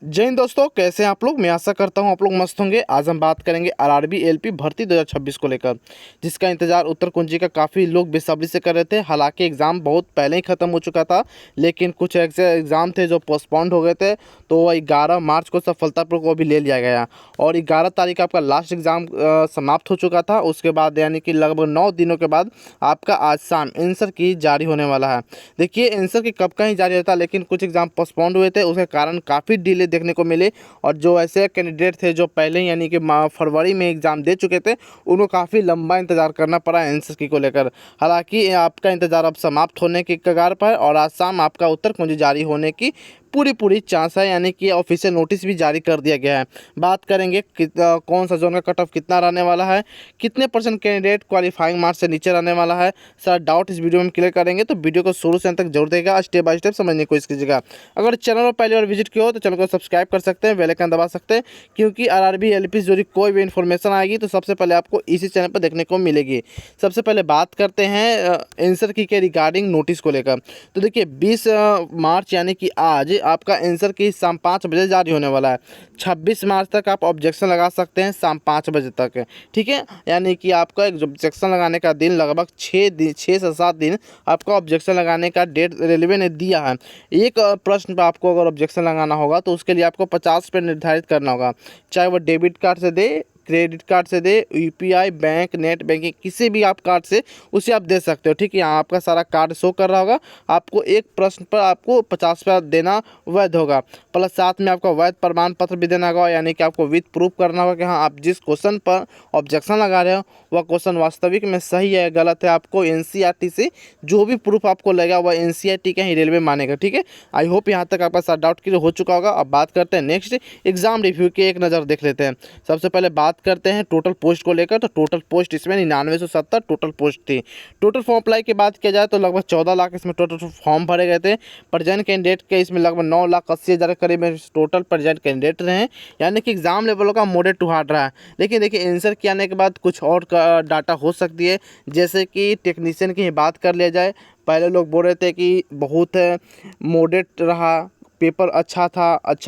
जय हिंद दोस्तों, कैसे हैं आप लोग। मैं आशा करता हूं आप लोग मस्त होंगे। आज हम बात करेंगे आरआरबी एलपी भर्ती 2026 को लेकर, जिसका इंतजार उत्तर कुंजी का काफ़ी लोग बेसब्री से कर रहे थे। हालांकि एग्ज़ाम बहुत पहले ही ख़त्म हो चुका था, लेकिन कुछ ऐसे एग्ज़ाम थे जो पोस्टपोन्ड हो गए थे, तो वह 11 मार्च को सफलतापूर्वक वो भी ले लिया गया और 11 तारीख आपका लास्ट एग्ज़ाम समाप्त हो चुका था। उसके बाद यानी कि लगभग 9 दिनों के बाद आपका आज शाम आंसर की जारी होने वाला है। देखिए, आंसर की कब का ही जारी होता, लेकिन कुछ एग्ज़ाम पोस्टपोन्ड हुए थे, उसके कारण काफ़ी डिले देखने को मिले। और जो ऐसे कैंडिडेट थे जो पहले ही यानी कि फरवरी में एग्ज़ाम दे चुके थे, उनको काफ़ी लंबा इंतज़ार करना पड़ा आंसर की को लेकर। हालांकि आपका इंतज़ार अब समाप्त होने की कगार पर है और आज शाम आपका उत्तर कुंजी जारी होने की पूरी चांस है, यानी कि ऑफिशियल नोटिस भी जारी कर दिया गया है। बात करेंगे कौन सा जोन का कट ऑफ कितना रहने वाला है, कितने परसेंट कैंडिडेट क्वालिफाइंग मार्क्स से नीचे रहने वाला है, सारा डाउट इस वीडियो में क्लियर करेंगे। तो वीडियो को शुरू से अंत तक जरूर देगा, स्टेप बाय स्टेप समझने की कोशिश कीजिएगा। अगर चैनल पर पहली बार विजिट किया हो तो चैनल को सब्सक्राइब कर सकते हैं, बेल आइकन दबा सकते हैं, क्योंकि आरआरबी एलपी से जुड़ी कोई भी इन्फॉर्मेशन आएगी तो सबसे पहले आपको इसी चैनल पर देखने को मिलेगी। सबसे पहले बात करते हैं आंसर की के रिगार्डिंग नोटिस को लेकर। तो देखिए, 20 मार्च यानी कि आज आपका आंसर की शाम 5 बजे जारी होने वाला है। 26 मार्च तक आप ऑब्जेक्शन लगा सकते हैं शाम 5 बजे तक, ठीक है। यानी कि आपका एक ऑब्जेक्शन लगाने का दिन लगभग 6 से 7 दिन आपका ऑब्जेक्शन लगाने का डेट रेलवे ने दिया है। एक प्रश्न पर आपको अगर ऑब्जेक्शन लगाना होगा तो उसके लिए आपको 50 रुपये निर्धारित करना होगा, चाहे वो डेबिट कार्ड से दे, क्रेडिट कार्ड से दे, यूपीआई, बैंक, नेट बैंकिंग, किसी भी आप कार्ड से उसे आप दे सकते हो, ठीक है। यहाँ आपका सारा कार्ड शो कर रहा होगा। आपको एक प्रश्न पर आपको 50 रुपया देना वैध होगा, प्लस साथ में आपको वैध प्रमाण पत्र भी देना होगा, यानी कि आपको विथ प्रूफ करना होगा कि हाँ, आप जिस क्वेश्चन पर ऑब्जेक्शन लगा रहे हो वह क्वेश्चन वास्तविक में सही है गलत है। आपको एनसीईआरटी से जो भी प्रूफ आपको लगेगा वह एनसीईआरटी का ही रेलवे मानेगा, ठीक है। आई होप यहाँ तक आपका सारा डाउट क्लियर हो चुका होगा। अब बात करते हैं नेक्स्ट एग्जाम रिव्यू की, एक नज़र देख लेते हैं। सबसे पहले बात करते हैं टोटल पोस्ट को लेकर। तो टोटल पोस्ट इसमें 9970 टोटल पोस्ट थी। टोटल फॉर्म अप्लाई की बात किया जाए तो लगभग 14 लाख इसमें टोटल फॉर्म भरे गए थे। प्रेजेंट कैंडिडेट के इसमें लगभग 9,80,000 के करीब में टोटल प्रेजेंट कैंडिडेट रहे, यानी कि एग्जाम लेवल का मॉडरेट टू हार्ड रहा है। लेकिन देखिए, आंसर के आने के बाद कुछ और डाटा हो सकती है, जैसे कि टेक्नीशियन की ही बात कर लिया जाए। पहले लोग बोल रहे थे कि बहुत मॉडरेट रहा, पेपर अच्छा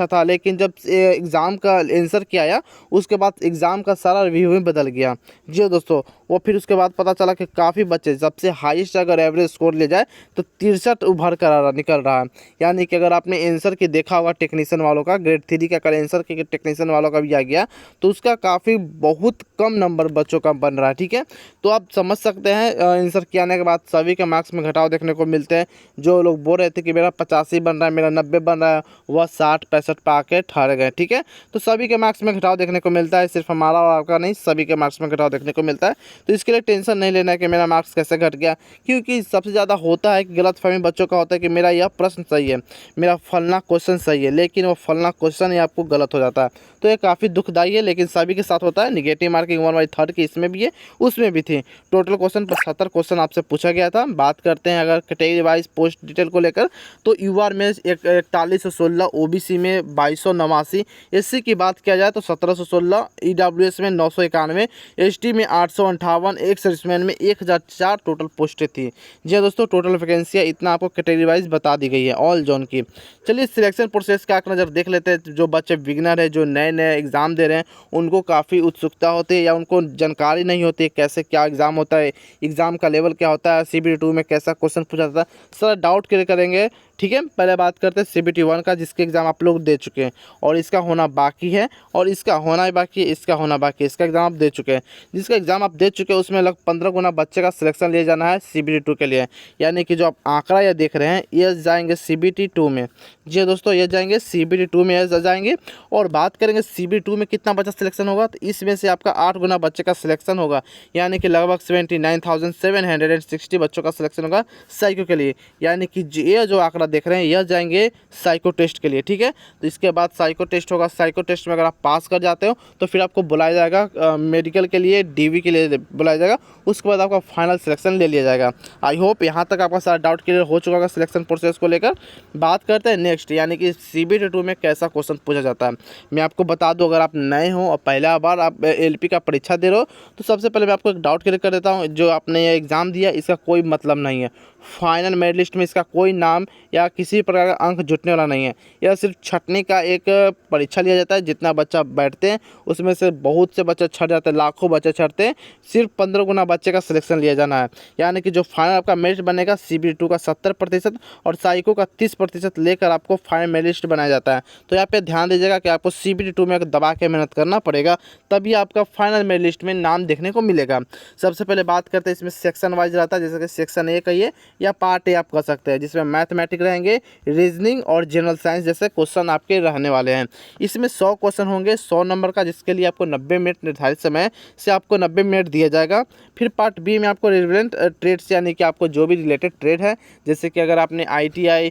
था, लेकिन जब एग्ज़ाम का आंसर क्या आया उसके बाद एग्ज़ाम का सारा रिव्यू ही बदल गया। जी हाँ दोस्तों, वो फिर उसके बाद पता चला कि काफ़ी बच्चे, सबसे हाईएस्ट अगर एवरेज स्कोर लिया जाए तो 63 उभर कर निकल रहा है। यानी कि अगर आपने आंसर की देखा होगा टेक्नीशियन वालों का, ग्रेड 3 का अगर आंसर के टेक्नीशियन वालों का भी आ गया तो उसका काफ़ी बहुत कम नंबर बच्चों का बन रहा है, ठीक है। तो आप समझ सकते हैं आंसर के आने के बाद सभी के मार्क्स में घटाव देखने को मिलते हैं। जो लोग बोल रहे थे कि मेरा 85 बन रहा है, मेरा 90 बन रहा है, वह 60-65 पर आके ठहर गए, ठीक है। तो सभी के मार्क्स में घटाव देखने को मिलता है, सिर्फ हमारा और आपका नहीं, सभी के मार्क्स में घटाव देखने को मिलता है। तो इसके लिए टेंशन नहीं लेना है कि मेरा मार्क्स कैसे घट गया, क्योंकि सबसे ज़्यादा होता है कि गलतफहमी बच्चों का होता है कि मेरा यह प्रश्न सही है, मेरा फलना क्वेश्चन सही है, लेकिन वो फलना क्वेश्चन ही आपको गलत हो जाता है। तो ये काफ़ी दुखदाई है, लेकिन सभी के साथ होता है। निगेटिव मार्किंग 1/3 की इसमें भी है, उसमें भी थी। टोटल क्वेश्चन 75 क्वेश्चन आपसे पूछा गया था। बात करते हैं अगर कैटेगरी वाइज पोस्ट डिटेल को लेकर, तो यूआर में 4116, ओबीसी में 2289, एससी की बात किया जाए तो 1716, ईडब्ल्यूएस में 991, एसटी में 858, एक सर्विसमैन में 1004 टोटल पोस्टें थी। जी हाँ दोस्तों, टोटल वैकेंसियाँ इतना आपको कैटेगरी वाइज बता दी गई है ऑल जोन की। चलिए सिलेक्शन प्रोसेस का एक नज़र देख लेते हैं। जो बच्चे बिगनर है, जो नए नए एग्ज़ाम दे रहे हैं, उनको काफ़ी उत्सुकता होती है या उनको जानकारी नहीं होती है कैसे क्या एग्ज़ाम होता है, एग्ज़ाम का लेवल क्या होता है, CBT 2 में कैसा क्वेश्चन पूछा जाता है, सारा डाउट क्लियर करेंगे, ठीक है। पहले बात करते हैं CBT 1 का, जिसके एग्ज़ाम आप लोग दे चुके हैं और इसका होना बाकी है, और इसका होना ही बाकी है, इसका होना बाकी है। इसका एग्ज़ाम आप दे चुके हैं, जिसका एग्ज़ाम आप दे चुके हैं उसमें लगभग 15 गुना बच्चे का सिलेक्शन लिए जाना है CBT 2 के लिए। यानी कि जो आप आंकड़ा ये देख रहे हैं ये जाएंगे CBT 2 में। जी दोस्तों, ये जाएंगे CBT 2 में जाएंगे। और बात करेंगे CBT 2 में कितना बच्चा सिलेक्शन होगा, तो इसमें से आपका 8 गुना बच्चे का सिलेक्शन होगा, यानी कि लगभग 79,760 बच्चों का सिलेक्शन होगा साइको के लिए। यानी कि ये जो आंकड़ा देख रहे हैं यह जाएंगे साइको टेस्ट के लिए, ठीक है। तो इसके बाद साइको टेस्ट होगा। साइको टेस्ट में अगर आप पास कर जाते हो तो फिर आपको बुलाया जाएगा मेडिकल के लिए, DV के लिए बुलाया जाएगा। उसके बाद आपका फाइनल सिलेक्शन ले लिया जाएगा। आई होप यहाँ तक आपका सारा डाउट क्लियर हो चुका होगा सिलेक्शन प्रोसेस को लेकर। बात करते हैं नेक्स्ट, यानी कि CBT 2 में कैसा क्वेश्चन पूछा जाता है। मैं आपको बता दूं, अगर आप नए हो और पहला बार आप LP का परीक्षा दे रहे हो तो सबसे पहले मैं आपको एक डाउट क्लियर कर देता हूँ। जो आपने ये एग्ज़ाम दिया इसका कोई मतलब नहीं है, फाइनल मेरिट लिस्ट में इसका कोई नाम या या किसी प्रकार का अंक जुटने वाला नहीं है। यह सिर्फ छँटने का एक परीक्षा लिया जाता है। जितना बच्चा बैठते हैं उसमें से बहुत से बच्चे छँट जाते हैं, लाखों बच्चे छँटते हैं, सिर्फ 15 गुना बच्चे का सिलेक्शन लिया जाना है। यानी कि जो फाइनल आपका मेरिट बनेगा CBT2 का 70% और साइको का 30% लेकर आपको फाइनल मेरिट बनाया जाता है। तो यहाँ पे ध्यान दीजिएगा कि आपको CBT2 में दबा के मेहनत करना पड़ेगा, तभी आपका फाइनल मेरिट लिस्ट में नाम देखने को मिलेगा। सबसे पहले बात करते हैं इसमें सेक्शन वाइज रहता है, जैसे कि सेक्शन ए कहिए या पार्ट ए आप कह सकते हैं, जिसमें मैथमेटिक्स रहेंगे, रीजनिंग और जनरल साइंस जैसे क्वेश्चन आपके रहने वाले हैं। इसमें 100 क्वेश्चन होंगे 100 नंबर का, जिसके लिए आपको 90 मिनट निर्धारित समय से आपको 90 मिनट दिया जाएगा। फिर पार्ट बी में आपको रिलेवेंट ट्रेड्स यानी कि आपको जो भी रिलेटेड ट्रेड है, जैसे कि अगर आपने ITI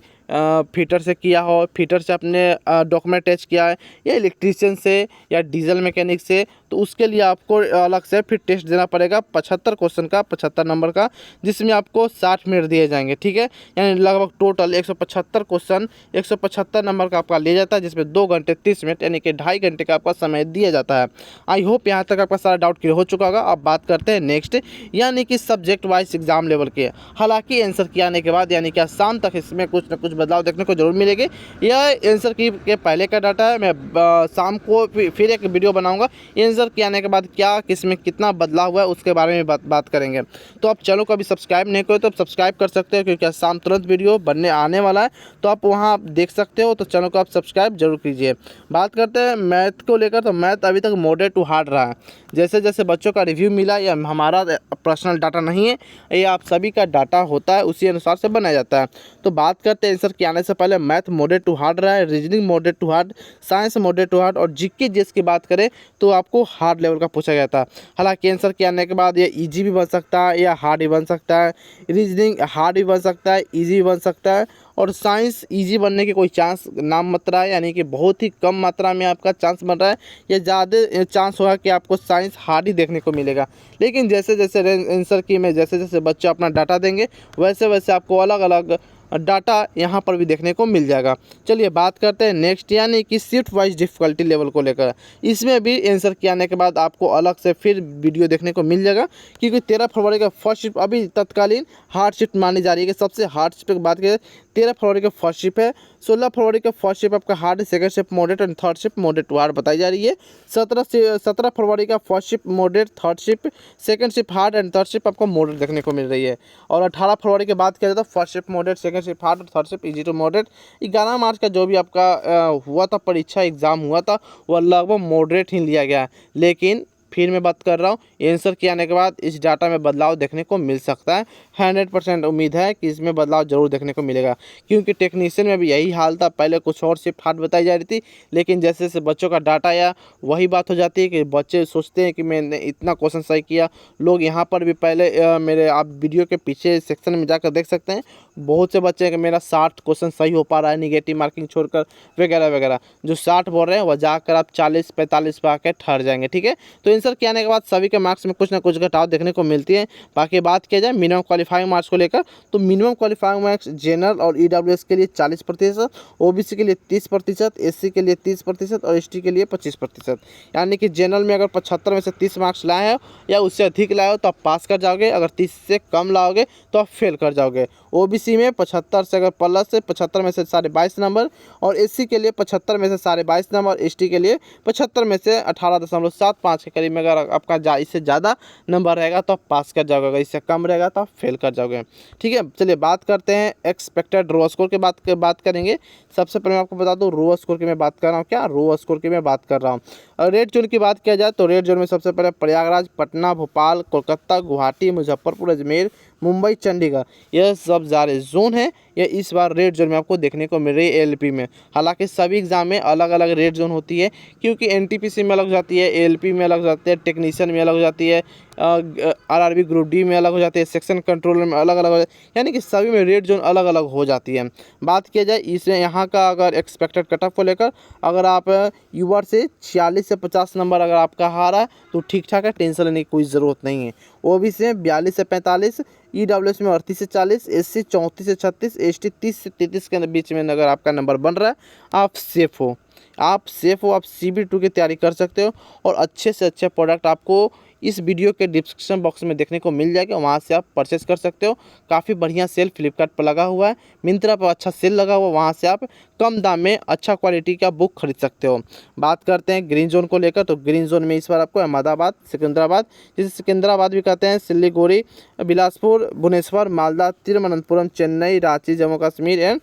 फिटर से किया हो, फिटर से आपने डॉक्यूमेंट अटैच किया है, या इलेक्ट्रीशियन से या डीजल मैकेनिक से, तो उसके लिए आपको अलग से फिर टेस्ट देना पड़ेगा 75 क्वेश्चन का, 75 नंबर का, जिसमें आपको 60 मिनट दिए जाएंगे। ठीक है, यानी लगभग टोटल 175 क्वेश्चन 175 नंबर का आपका लिया जाता है, जिसमें 2 घंटे 30 मिनट यानी कि 2.5 घंटे का आपका समय दिया जाता है। आई होप यहाँ तक आपका सारा डाउट क्लियर हो चुका होगा। अब बात करते हैं नेक्स्ट, यानी कि सब्जेक्ट वाइज एग्जाम लेवल के। हालांकि आंसर की आने के बाद यानी कि शाम तक इसमें कुछ ना कुछ बदलाव देखने को जरूर मिलेंगे। यह आंसर की के पहले का डाटा है, मैं शाम को फिर एक वीडियो बनाऊंगा आंसर के आने के बाद क्या किसमें कितना बदलाव हुआ है उसके बारे में बात करेंगे। तो आप चैनल को अभी सब्सक्राइब नहीं करो तो सब्सक्राइब कर सकते हो, क्योंकि शाम तुरंत वीडियो बनने आने वाला है, तो आप वहाँ देख सकते हो। तो चैनल को आप सब्सक्राइब जरूर कीजिए। बात करते हैं मैथ को लेकर, तो मैथ अभी तक मॉडरेट टू हार्ड रहा है। जैसे जैसे बच्चों का रिव्यू मिला, या हमारा पर्सनल डाटा नहीं है, ये आप सभी का डाटा होता है, उसी अनुसार से बनाया जाता है। तो बात करते हैं आंसर के आने से पहले, मैथ मॉडरेट टू हार्ड रहा है, reasoning moderate to hard, science moderate to hard, और जीके जीएस की बात करें तो आपको हार्ड लेवल का पूछा गया था। हालांकि आंसर के आने के बाद ये इजी भी बन सकता है या हार्ड भी बन सकता है, रीजनिंग हार्ड भी बन सकता है, इजी भी बन सकता है, और साइंस इजी बनने की कोई चांस नाम मात्रा है, यानी कि बहुत ही कम मात्रा में आपका चांस बन रहा है, या ज़्यादा चांस होगा कि आपको साइंस हार्ड ही देखने को मिलेगा। लेकिन जैसे जैसे आंसर की में जैसे जैसे बच्चे अपना डाटा देंगे, वैसे वैसे आपको अलग अलग डाटा यहाँ पर भी देखने को मिल जाएगा। चलिए बात करते हैं नेक्स्ट, यानी कि शिफ्ट वाइज डिफ़िकल्टी लेवल को लेकर। इसमें भी आंसर के आने के बाद आपको अलग से फिर वीडियो देखने को मिल जाएगा, क्योंकि 13 फरवरी का फर्स्ट शिफ्ट अभी तत्कालीन हार्ड शिफ्ट मानी जा रही है। कि सबसे हार्ड शिफ्ट की बात करें 13 फरवरी का फर्स्ट शिफ्ट है, 16 फरवरी का फर्स्ट शिफ्ट आपका हार्ड, सेकंड शिफ्ट मॉडरेट और third shift moderate to hard बताई जा रही है। 17 फरवरी का first shift moderate, third shift, second shift hard and third shift आपको मॉडरेट देखने को मिल रही है। और 18 फरवरी की बात किया जाए तो first shift moderate, second shift hard और third shift easy to moderate. 11 मार्च का जो भी आपका हुआ था परीक्षा एग्जाम हुआ था, वह लगभग मॉडरेट ही लिया गया। लेकिन फिर मैं बात कर रहा हूँ आंसर के आने के बाद इस डाटा में बदलाव देखने को मिल सकता है। 100% उम्मीद है कि इसमें बदलाव जरूर देखने को मिलेगा, क्योंकि टेक्नीशियन में भी यही हाल था। पहले कुछ और शिफ्ट हार्ड बताई जा रही थी, लेकिन जैसे जैसे बच्चों का डाटा आया वही बात हो जाती है कि बच्चे सोचते हैं कि मैंने इतना क्वेश्चन सही किया। लोग यहाँ पर भी पहले मेरे आप वीडियो के पीछे सेक्शन में जाकर देख सकते हैं, बहुत से बच्चे कि मेरा 60 क्वेश्चन सही हो पा रहा है, निगेटिव मार्किंग छोड़कर वगैरह वगैरह। जो 60 बोल रहे हैं वह जाकर आप 40-45 पर आकर ठहर जाएंगे। ठीक है, तो आंसर के आने के बाद सभी के मार्क्स में कुछ ना कुछ घटाव देखने को मिलती है। बाकी बात किया जाए मिनिमम क्वालिफाइंग मार्क्स को लेकर, तो मिनिमम क्वालिफाइंग मार्क्स जनरल और EWS के लिए 40%, OBC के लिए 30%, SC के लिए 30% और ST के लिए 25%। यानी कि जनरल में अगर 75 में से 30 मार्क्स लाए हो या उससे अधिक लाए हो तो आप पास कर जाओगे, अगर 30 से कम लाओगे तो आप फेल कर जाओगे। OBC में 75 से अगर प्लस से 75 में से 22.5 नंबर, और SC के लिए 75 में से 22.5 नंबर, ST के लिए 75 में से 18.75 के करीब में अगर आपका इससे ज़्यादा नंबर रहेगा तो आप पास कर जाओगे, अगर इससे कम रहेगा तो आप फेल कर जाओगे। ठीक है, चलिए बात करते हैं एक्सपेक्टेड रो स्कोर की बात करेंगे। सबसे पहले मैं आपको बता दूं रो स्कोर की मैं बात कर रहा हूँ, क्या रो स्कोर की मैं बात कर रहा हूँ। और रेड जोन की बात किया जाए तो रेड जोन में सबसे पहले प्रयागराज, पटना, भोपाल, कोलकाता, गुवाहाटी, मुजफ्फरपुर, अजमेर, मुंबई, चंडीगढ़, यह सब सारे जोन है। ये इस बार रेड जोन में आपको देखने को मिल रही है ALP में। हालांकि सभी एग्जाम में अलग अलग रेड जोन होती है, क्योंकि NTPC में अलग हो जाती है, ALP में अलग हो जाती है, टेक्नीशियन में अलग हो जाती है, RRB ग्रुप D में अलग हो जाती है, सेक्शन कंट्रोलर में अलग अलग हो जाती है, यानी कि सभी में रेड जोन अलग अलग हो जाती है। बात किया जाए इसमें यहाँ का अगर एक्सपेक्टेड कट ऑफ को लेकर, अगर आप यूआर से 46 से 50 नंबर अगर आपका हारा है तो ठीक ठाक है, टेंशन लेने की कोई ज़रूरत नहीं है। OBC से 42 से 45, EWS में 38 से 40, SC 34 से 36, ST 30 से 33 के बीच में अगर आपका नंबर बन रहा है आप सेफ़ हो, आप CBT2 की तैयारी कर सकते हो। और अच्छे से अच्छे प्रोडक्ट आपको इस वीडियो के डिस्क्रिप्शन बॉक्स में देखने को मिल जाएगा, वहाँ से आप परचेस कर सकते हो। काफ़ी बढ़िया सेल फ्लिपकार्ट पर लगा हुआ है, मिंत्रा पर अच्छा सेल लगा हुआ है, वहाँ से आप कम दाम में अच्छा क्वालिटी का बुक खरीद सकते हो। बात करते हैं ग्रीन जोन को लेकर, तो ग्रीन जोन में इस बार आपको अहमदाबाद, सिकंदराबाद, जिसे सिकंदराबाद भी कहते हैं, Siliguri, Bilaspur, Bhubaneswar, Malda, Thiruvananthapuram, Chennai, Ranchi, Jammu Kashmir and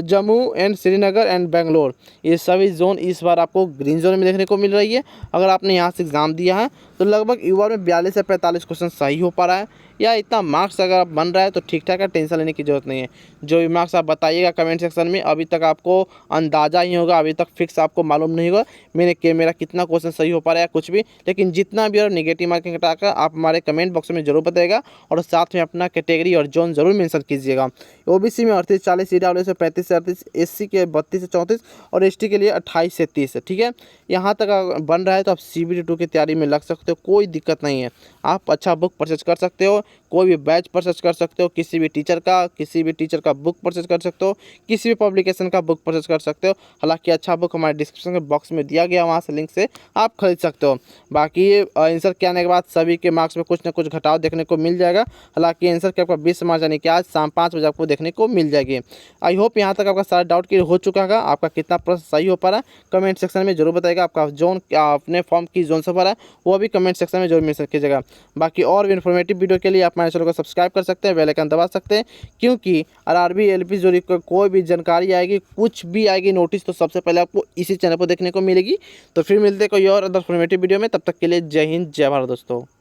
Jammu and Srinagar and Bangalore, ये सभी जोन इस बार आपको ग्रीन जोन में देखने को मिल रही है। अगर आपने यहाँ से एग्ज़ाम दिया है तो लगभग यू में 42 से 45 क्वेश्चन सही हो पा रहा है, या इतना मार्क्स अगर आप बन रहा है तो ठीक ठाक है, टेंशन लेने की ज़रूरत नहीं है। जो भी मार्क्स आप बताइएगा कमेंट सेक्शन में, अभी तक आपको अंदाज़ा ही होगा, अभी तक फिक्स आपको मालूम नहीं होगा मेरा कितना क्वेश्चन सही हो पा रहा है कुछ भी, लेकिन जितना भी और नेगेटिव मार्किंग हटाकर आप हमारे कमेंट बॉक्स में जरूर बताइएगा, और साथ में अपना कैटेगरी और जोन जरूर मेंशन कीजिएगा। ओबीसी में 38 से 40, ईडब्ल्यूएस में 35 से 38, एससी के 32 से 34 और एसटी के लिए 28 से 30, ठीक है। यहाँ तक बन रहा है तो आप CBT 2 की तैयारी में लग सकते हो, कोई दिक्कत नहीं है। आप अच्छा बुक परचेज कर सकते हो, कोई भी बैच परचेज कर सकते हो, किसी भी टीचर का बुक परचेज कर सकते हो, किसी भी पब्लिकेशन का बुक परचेज कर सकते हो। हालांकि अच्छा बुक हमारे डिस्क्रिप्शन के बॉक्स में दिया गया, वहाँ से लिंक से आप खरीद सकते हो। बाकी आंसर के आने के बाद सभी के मार्क्स में कुछ ना कुछ घटाव देखने को मिल जाएगा। हालांकि आंसर के आपका 20 मार्च यानी कि आज शाम 5 बजे आपको देखने को मिल जाएगी। आई होप यहाँ तक आपका सारा डाउट क्लियर हो चुका होगा। आपका कितना प्रश्न सही हो पा रहा है कमेंट सेक्शन में जरूर बताइएगा। आपका जोन अपने फॉर्म की जोन से भरा है वो भी कमेंट सेक्शन में जरूर मेंशन कीजिएगा। बाकी और भी इन्फॉर्मेटिव वीडियो के लिए आप हमारे चैनल को सब्सक्राइब कर सकते हैं, बेल आइकन दबा सकते हैं, क्योंकि आरआरबी एलपी जो कोई भी जानकारी आएगी, कुछ भी आएगी नोटिस, तो सबसे पहले आपको इसी चैनल पर देखने को मिलेगी। तो फिर मिलते हैं कोई और अदर इन्फॉर्मेटिव वीडियो में, तब तक के लिए जय हिंद जय भारत दोस्तों।